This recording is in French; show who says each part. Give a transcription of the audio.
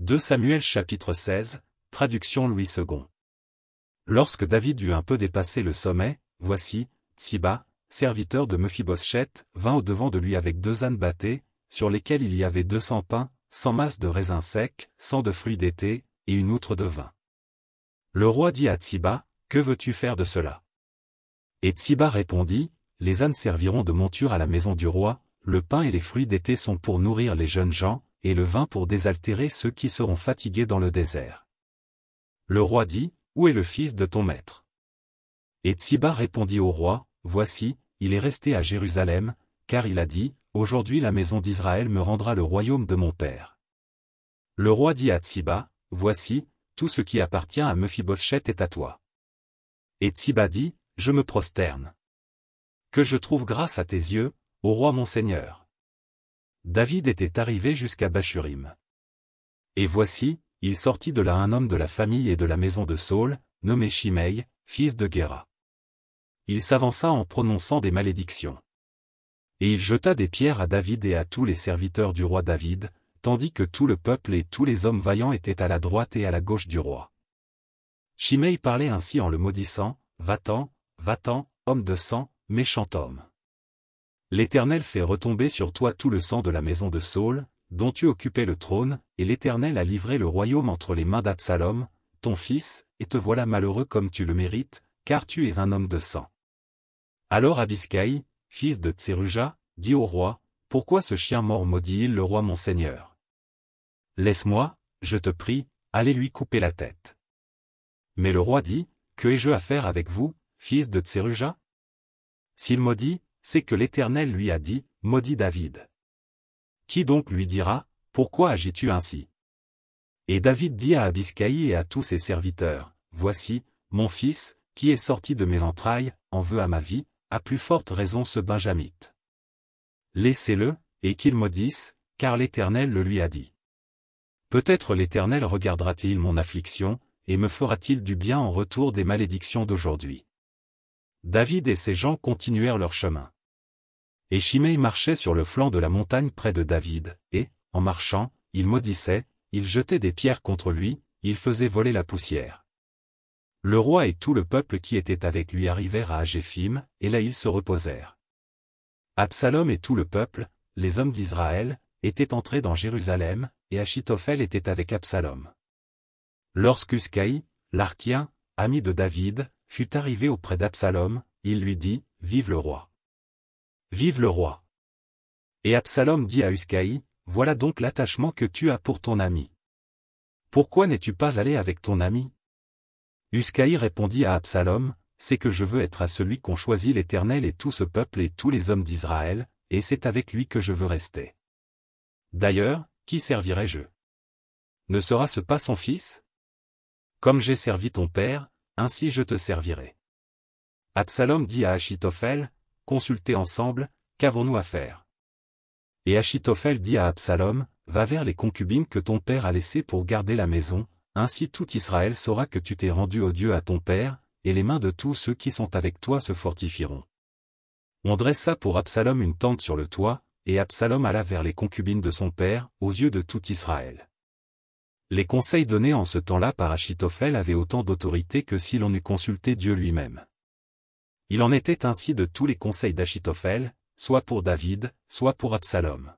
Speaker 1: 2 Samuel chapitre 16, traduction Louis II. Lorsque David eut un peu dépassé le sommet, voici, Tsiba, serviteur de Mephibosheth, vint au-devant de lui avec 2 ânes bâtés, sur lesquels il y avait 200 pains, 100 masses de raisins secs, 100 de fruits d'été, et une outre de vin. Le roi dit à Tsiba, « Que veux-tu faire de cela » Et Tsiba répondit, « Les ânes serviront de monture à la maison du roi, le pain et les fruits d'été sont pour nourrir les jeunes gens, et le vin pour désaltérer ceux qui seront fatigués dans le désert. » Le roi dit, « Où est le fils de ton maître » Et Tsiba répondit au roi, « Voici, il est resté à Jérusalem, car il a dit, aujourd'hui la maison d'Israël me rendra le royaume de mon père. » Le roi dit à Tsiba, « Voici, tout ce qui appartient à Mephibosheth est à toi. » Et Tsiba dit, « Je me prosterne. Que je trouve grâce à tes yeux, ô roi mon seigneur. » David était arrivé jusqu'à Bachurim. Et voici, il sortit de là un homme de la famille et de la maison de Saül, nommé Shimei, fils de Guéra. Il s'avança en prononçant des malédictions. Et il jeta des pierres à David et à tous les serviteurs du roi David, tandis que tout le peuple et tous les hommes vaillants étaient à la droite et à la gauche du roi. Shimei parlait ainsi en le maudissant, « Va-t'en, va-t'en, homme de sang, méchant homme. L'Éternel fait retomber sur toi tout le sang de la maison de Saül, dont tu occupais le trône, et l'Éternel a livré le royaume entre les mains d'Absalom, ton fils, et te voilà malheureux comme tu le mérites, car tu es un homme de sang. » Alors Abiscaï, fils de Tseruja, dit au roi, « Pourquoi ce chien mort maudit-il le roi mon seigneur? Laisse-moi, je te prie, aller lui couper la tête. » Mais le roi dit, « Que ai-je à faire avec vous, fils de Tseruja? S'il maudit, c'est que l'Éternel lui a dit, maudit David. Qui donc lui dira, pourquoi agis-tu ainsi? Et David dit à Abiscaï et à tous ses serviteurs, voici, mon fils, qui est sorti de mes entrailles, en veut à ma vie, à plus forte raison ce Benjamite. Laissez-le, et qu'il maudisse, car l'Éternel le lui a dit. Peut-être l'Éternel regardera-t-il mon affliction, et me fera-t-il du bien en retour des malédictions d'aujourd'hui. David et ses gens continuèrent leur chemin. Et Shimei marchait sur le flanc de la montagne près de David, et, en marchant, il maudissait, il jetait des pierres contre lui, il faisait voler la poussière. Le roi et tout le peuple qui était avec lui arrivèrent à Agéphim, et là ils se reposèrent. Absalom et tout le peuple, les hommes d'Israël, étaient entrés dans Jérusalem, et Achitophel était avec Absalom. Lorsqu'Uscaï, l'Archien, ami de David, fut arrivé auprès d'Absalom, il lui dit, « Vive le roi! Vive le roi !» Et Absalom dit à Uscaï, « Voilà donc l'attachement que tu as pour ton ami. Pourquoi n'es-tu pas allé avec ton ami » Uscaï répondit à Absalom, « C'est que je veux être à celui qu'ont choisi l'Éternel et tout ce peuple et tous les hommes d'Israël, et c'est avec lui que je veux rester. D'ailleurs, qui servirai-je? Ne sera-ce pas son fils? Comme j'ai servi ton père, ainsi je te servirai. » Absalom dit à Achitophel, « Consultez ensemble, qu'avons-nous à faire » Et Achitophel dit à Absalom, « Va vers les concubines que ton père a laissées pour garder la maison, ainsi tout Israël saura que tu t'es rendu odieux à ton père, et les mains de tous ceux qui sont avec toi se fortifieront. » On dressa pour Absalom une tente sur le toit, et Absalom alla vers les concubines de son père, aux yeux de tout Israël. Les conseils donnés en ce temps-là par Achitophel avaient autant d'autorité que si l'on eût consulté Dieu lui-même. Il en était ainsi de tous les conseils d'Achitophel, soit pour David, soit pour Absalom.